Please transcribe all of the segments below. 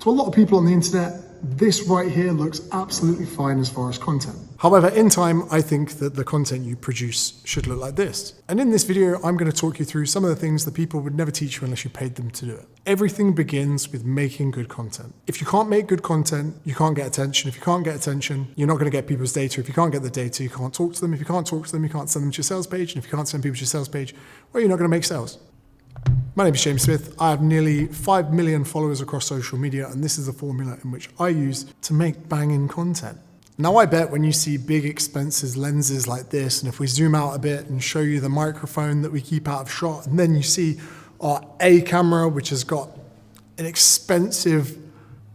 To a lot of people on the internet, this right here looks absolutely fine as far as content. However, in time, I think that the content you produce should look like this. And in this video, I'm going to talk you through some of the things that people would never teach you unless you paid them to do it. Everything begins with making good content. If you can't make good content, you can't get attention. If you can't get attention, you're not going to get people's data. If you can't get the data, you can't talk to them. If you can't talk to them, you can't send them to your sales page. And if you can't send people to your sales page, well, you're not going to make sales. My name is James Smith. I have nearly 5 million followers across social media, and this is the formula in which I use to make banging content. Now, I bet when you see big expensive lenses like this, and if we zoom out a bit and show you the microphone that we keep out of shot, and then you see our A camera, which has got an expensive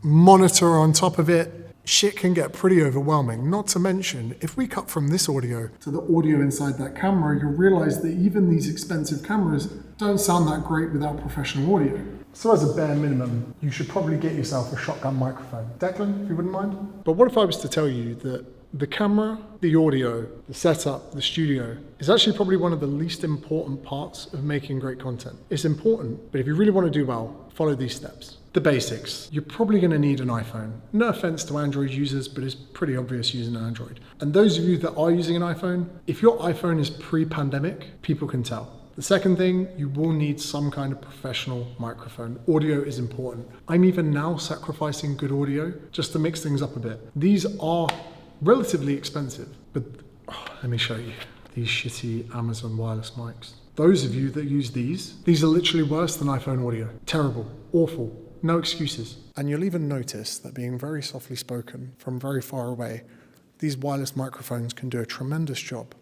monitor on top of it, shit can get pretty overwhelming. Not to mention, if we cut from this audio to the audio inside that camera, you'll realize that even these expensive cameras don't sound that great without professional audio. So as a bare minimum, you should probably get yourself a shotgun microphone. Declan, if you wouldn't mind. But what if I was to tell you that the camera, the audio, the setup, the studio is actually probably one of the least important parts of making great content. It's important, but if you really want to do well, follow these steps. The basics. You're probably going to need an iPhone. No offense to Android users, but it's pretty obvious using an Android. And those of you that are using an iPhone, if your iPhone is pre-pandemic, people can tell. The second thing, you will need some kind of professional microphone. Audio is important. I'm even now sacrificing good audio just to mix things up a bit. These are relatively expensive, but let me show you these shitty Amazon wireless mics. Those of you that use these are literally worse than iPhone audio. Terrible, awful, no excuses. And you'll even notice that being very softly spoken from very far away, these wireless microphones can do a tremendous job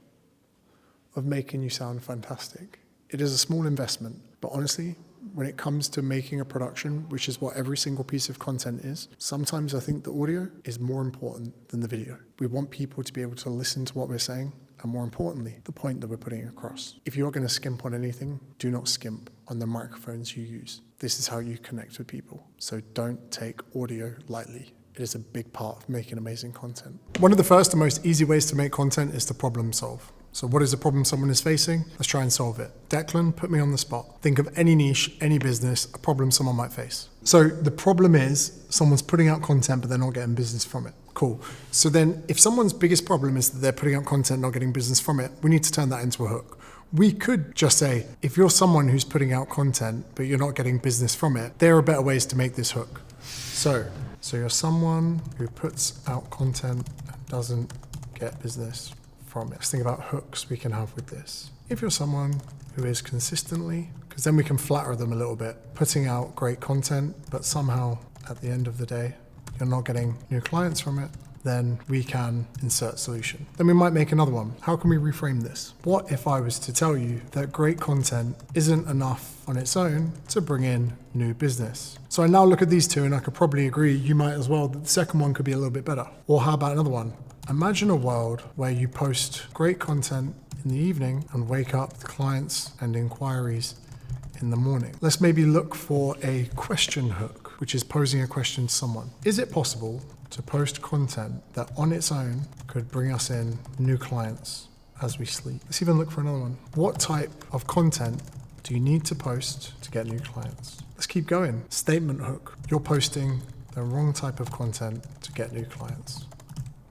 of making you sound fantastic. It is a small investment, but honestly, when it comes to making a production, which is what every single piece of content is, sometimes I think the audio is more important than the video. We want people to be able to listen to what we're saying, and more importantly, the point that we're putting across. If you're going to skimp on anything, do not skimp on the microphones you use. This is how you connect with people. So don't take audio lightly. It is a big part of making amazing content. One of the first and most easy ways to make content is to problem solve. So what is the problem someone is facing? Let's try and solve it. Declan, put me on the spot. Think of any niche, any business, a problem someone might face. So the problem is someone's putting out content, but they're not getting business from it. Cool. So then if someone's biggest problem is that they're putting out content, not getting business from it, we need to turn that into a hook. We could just say, if you're someone who's putting out content, but you're not getting business from it, there are better ways to make this hook. So you're someone who puts out content and doesn't get business from it. Let's think about hooks we can have with this. If you're someone who is consistently, because then we can flatter them a little bit, putting out great content, but somehow at the end of the day, you're not getting new clients from it, then we can insert solution. Then we might make another one. How can we reframe this? What if I was to tell you that great content isn't enough on its own to bring in new business? So I now look at these two and I could probably agree, you might as well, that the second one could be a little bit better. Or how about another one? Imagine a world where you post great content in the evening and wake up with clients and inquiries in the morning. Let's maybe look for a question hook, which is posing a question to someone. Is it possible to post content that on its own could bring us in new clients as we sleep? Let's even look for another one. What type of content do you need to post to get new clients? Let's keep going. Statement hook. You're posting the wrong type of content to get new clients.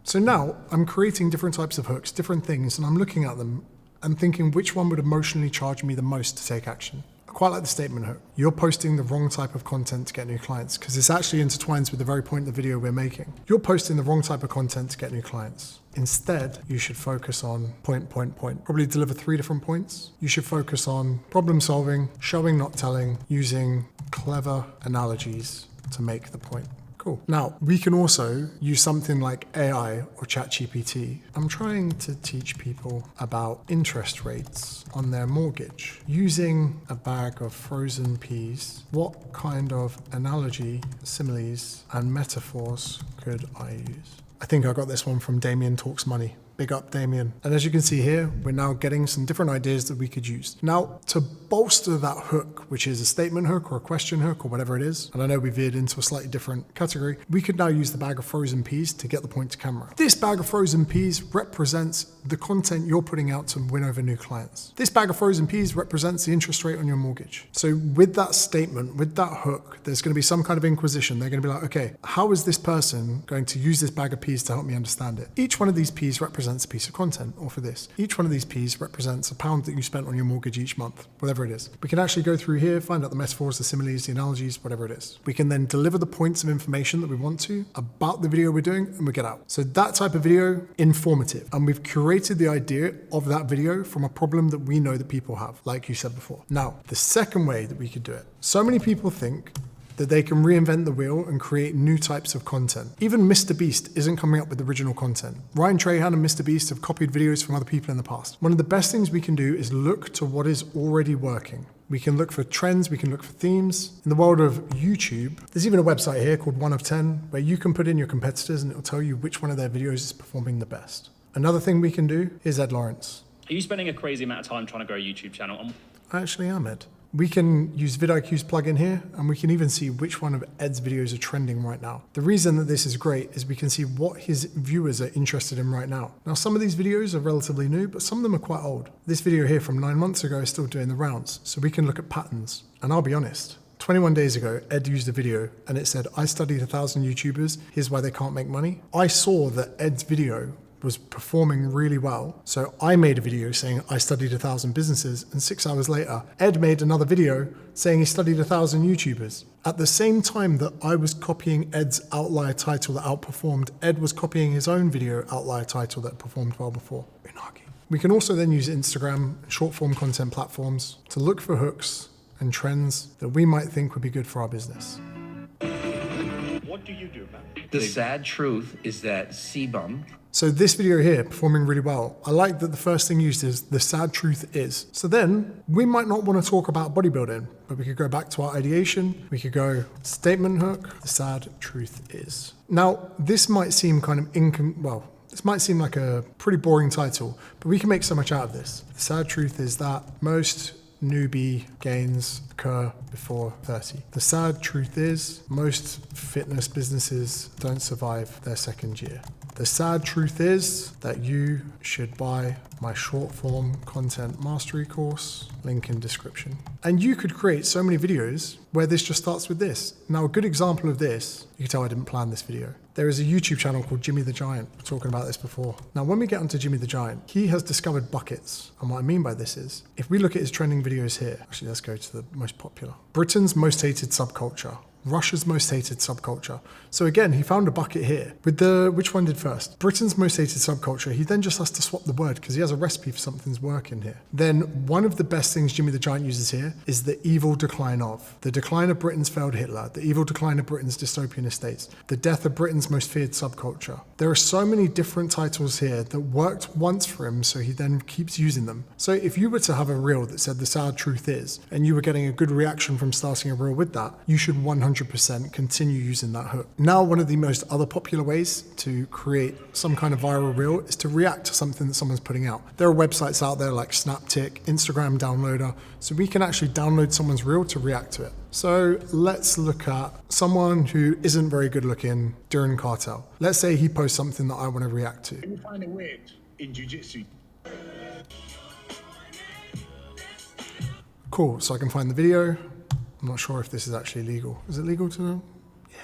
So now I'm creating different types of hooks, different things, and I'm looking at them and thinking which one would emotionally charge me the most to take action. I quite like the statement hook. You're posting the wrong type of content to get new clients because this actually intertwines with the very point of the video we're making. You're posting the wrong type of content to get new clients. Instead, you should focus on point. Probably deliver 3 different points. You should focus on problem solving, showing, not telling, using clever analogies to make the point. Cool. Now, we can also use something like AI or ChatGPT. I'm trying to teach people about interest rates on their mortgage. Using a bag of frozen peas, what kind of analogy, similes, and metaphors could I use? I think I got this one from Damien Talks Money. Big up, Damien. And as you can see here, we're now getting some different ideas that we could use. Now, to bolster that hook, which is a statement hook or a question hook or whatever it is, and I know we veered into a slightly different category, we could now use the bag of frozen peas to get the point to camera. This bag of frozen peas represents the content you're putting out to win over new clients. This bag of frozen peas represents the interest rate on your mortgage. So with that statement, with that hook, there's going to be some kind of inquisition. They're going to be like, okay, how is this person going to use this bag of peas to help me understand it? Each one of these peas represents a piece of content, or for this, each one of these peas represents £1 that you spent on your mortgage each month, whatever it is. We can actually go through here, find out the metaphors, the similes, the analogies, whatever it is. We can then deliver the points of information that we want to about the video we're doing, and we get out. So that type of video, informative. And we've curated the idea of that video from a problem that we know that people have, like you said before. Now, the second way that we could do it. So many people think that they can reinvent the wheel and create new types of content. Even Mr. Beast isn't coming up with original content. Ryan Trahan and Mr. Beast have copied videos from other people in the past. One of the best things we can do is look to what is already working. We can look for trends, we can look for themes. In the world of YouTube, there's even a website here called 1 of 10 where you can put in your competitors and it'll tell you which one of their videos is performing the best. Another thing we can do is Ed Lawrence. Are you spending a crazy amount of time trying to grow a YouTube channel? I actually am, Ed. We can use vidIQ's plugin here, and we can even see which one of Ed's videos are trending right now. The reason that this is great is we can see what his viewers are interested in right now. Now, some of these videos are relatively new, but some of them are quite old. This video here from 9 months ago is still doing the rounds, so we can look at patterns. And I'll be honest, 21 days ago, Ed used a video and it said, I studied 1,000 YouTubers, here's why they can't make money. I saw that Ed's video was performing really well. So I made a video saying I studied 1,000 businesses, and 6 hours later, Ed made another video saying he studied 1,000 YouTubers. At the same time that I was copying Ed's outlier title that outperformed, Ed was copying his own video outlier title that performed well before. Unagi. We can also then use Instagram and short form content platforms to look for hooks and trends that we might think would be good for our business. What do you do about it? The sad truth is that sebum. So this video here, performing really well. I like that the first thing used is the sad truth is. So then we might not want to talk about bodybuilding, but we could go back to our ideation. We could go statement hook, the sad truth is. Now, this might seem kind of this might seem like a pretty boring title, but we can make so much out of this. The sad truth is that most newbie gains occur before 30. The sad truth is most fitness businesses don't survive their second year. The sad truth is that you should buy my short form content mastery course, link in description. And you could create so many videos where this just starts with this. Now, a good example of this, you can tell I didn't plan this video. There is a YouTube channel called Jimmy the Giant. We're talking about this before. Now, when we get onto Jimmy the Giant, he has discovered buckets. And what I mean by this is, if we look at his trending videos here, actually, let's go to the most popular. Britain's most hated subculture. Russia's most hated subculture. So again, he found a bucket here with which one did first? Britain's most hated subculture. He then just has to swap the word because he has a recipe for something's working here. Then one of the best things Jimmy the Giant uses here is the evil decline of. The decline of Britain's failed Hitler, the evil decline of Britain's dystopian estates, the death of Britain's most feared subculture. There are so many different titles here that worked once for him, so he then keeps using them. So if you were to have a reel that said the sad truth is, and you were getting a good reaction from starting a reel with that, you should 100% continue using that hook. Now, one of the most other popular ways to create some kind of viral reel is to react to something that someone's putting out. There are websites out there like Snaptic, Instagram Downloader, so we can actually download someone's reel to react to it. So let's look at someone who isn't very good looking during cartel. Let's say he posts something that I want to react to. Can you find it weird in jiu-jitsu? Cool, so I can find the video. I'm not sure if this is actually legal. Is it legal to know? Yeah.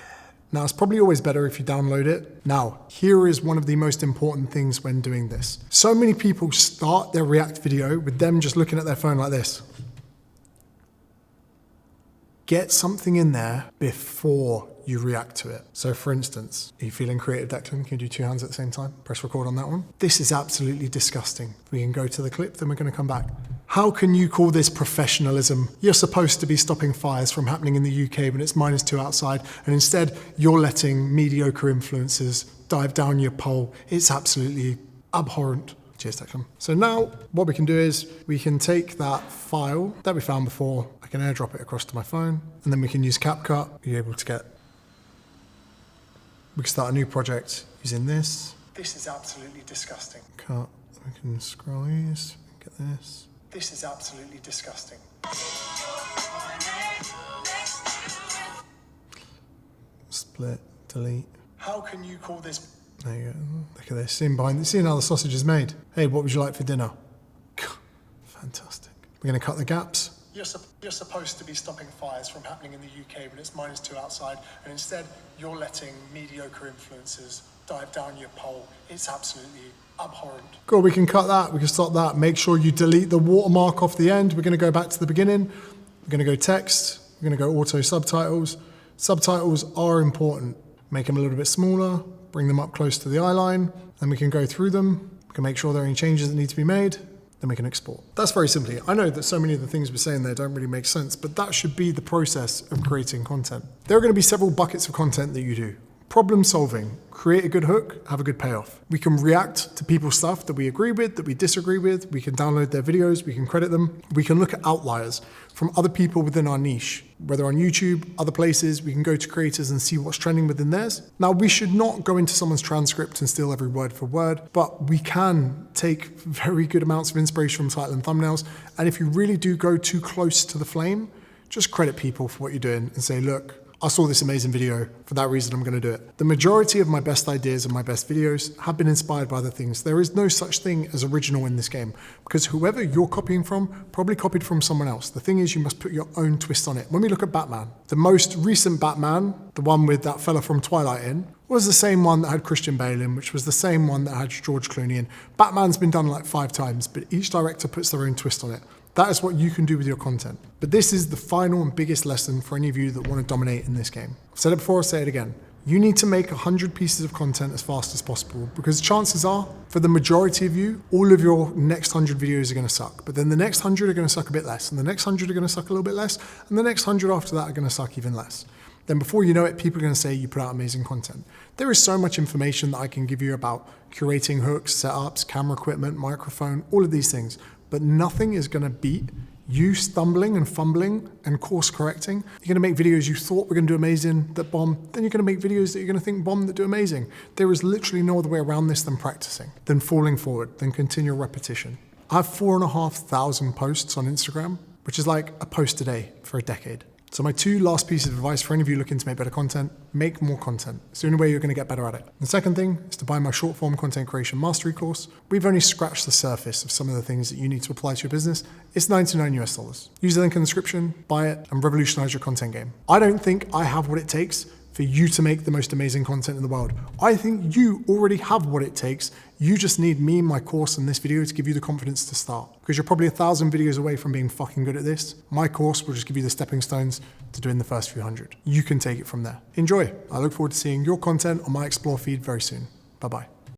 Now, it's probably always better if you download it. Now, here is one of the most important things when doing this. So many people start their React video with them just looking at their phone like this. Get something in there before you react to it. So for instance, are you feeling creative, Declan? Can you do 2 hands at the same time? Press record on that one. This is absolutely disgusting. We can go to the clip, then we're going to come back. How can you call this professionalism? You're supposed to be stopping fires from happening in the UK when it's -2 outside, and instead you're letting mediocre influencers dive down your pole. It's absolutely abhorrent. Cheers, Declan. So now what we can do is we can take that file that we found before, I can airdrop it across to my phone, and then we can use CapCut, be able to we can start a new project using this. This is absolutely disgusting. Cut. We can scroll these. Get this. This is absolutely disgusting. Split. Delete. How can you call this? There you go. Look at this. Seeing how the sausage is made. Hey, what would you like for dinner? Fantastic. We're going to cut the gaps. You're supposed to be stopping fires from happening in the UK when it's -2 outside, and instead you're letting mediocre influencers dive down your pole. It's absolutely abhorrent. Cool, we can cut that, we can stop that. Make sure you delete the watermark off the end. We're going to go back to the beginning. We're going to go text. We're going to go auto subtitles. Subtitles are important. Make them a little bit smaller, bring them up close to the eye line, and we can go through them. We can make sure there are any changes that need to be made. Then we can export. That's very simply. I know that so many of the things we're saying there don't really make sense, but that should be the process of creating content. There are going to be several buckets of content that you do. Problem solving, create a good hook, have a good payoff. We can react to people's stuff that we agree with, that we disagree with. We can download their videos, we can credit them. We can look at outliers from other people within our niche, whether on YouTube, other places. We can go to creators and see what's trending within theirs. Now, we should not go into someone's transcript and steal every word for word, but we can take very good amounts of inspiration from title and thumbnails. And if you really do go too close to the flame, just credit people for what you're doing and say, look, I saw this amazing video, for that reason I'm going to do it. The majority of my best ideas and my best videos have been inspired by other things. There is no such thing as original in this game, because whoever you're copying from probably copied from someone else. The thing is, you must put your own twist on it. When we look at Batman, the most recent Batman, the one with that fella from Twilight in, was the same one that had Christian Bale in, which was the same one that had George Clooney in. Batman's been done like 5 times, but each director puts their own twist on it. That is what you can do with your content. But this is the final and biggest lesson for any of you that want to dominate in this game. I've said it before, I'll say it again. You need to make 100 pieces of content as fast as possible, because chances are, for the majority of you, all of your next 100 videos are going to suck. But then the next 100 are going to suck a bit less, and the next 100 are going to suck a little bit less, and the next 100 after that are going to suck even less. Then before you know it, people are going to say you put out amazing content. There is so much information that I can give you about curating hooks, setups, camera equipment, microphone, all of these things. But nothing is going to beat you stumbling and fumbling and course correcting. You're going to make videos you thought were going to do amazing that bomb. Then you're going to make videos that you're going to think bomb that do amazing. There is literally no other way around this than practicing, than falling forward, than continual repetition. I have 4,500 posts on Instagram, which is like a post a day for a decade. So my 2 last pieces of advice for any of you looking to make better content: make more content. It's the only way you're going to get better at it. The second thing is to buy my short form content creation mastery course. We've only scratched the surface of some of the things that you need to apply to your business. It's $99 US. Use the link in the description, buy it, and revolutionize your content game. I don't think I have what it takes for you to make the most amazing content in the world. I think you already have what it takes. You just need me, my course, and this video to give you the confidence to start. Because you're probably 1,000 videos away from being fucking good at this. My course will just give you the stepping stones to doing the first few hundred. You can take it from there. Enjoy. I look forward to seeing your content on my Explore feed very soon. Bye-bye.